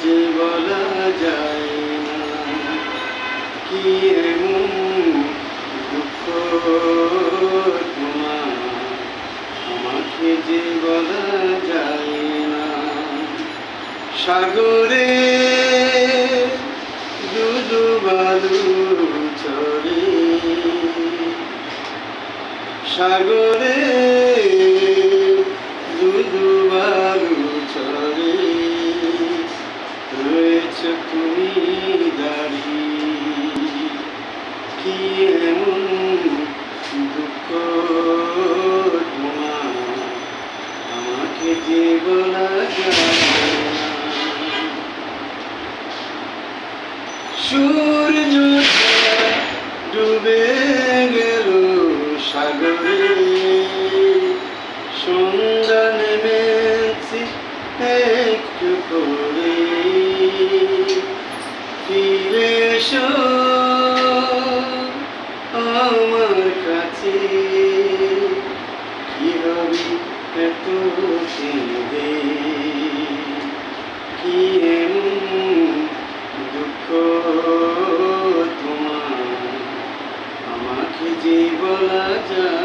যে বলা যায় না, কি এমন দুঃখ তোমার, আমাকে যে বলা যায় না। সাগরে দুদু বালু চরে, সাগরে দুদু বালু চরে, রয়েছ তুমি দাঁড়িয়ে, কি এমন দুঃখ তোমার, আমাকে যে বলা যায় না। সূর্য ডুবে গেল সাগরে, সন্ধ্যা নেমেছে একটু করে, ফিরে এসো আমার কাছে, কি হবে এত কেঁদে, কি এমন দুঃখ তোমার, আমাকে যে বলা যায়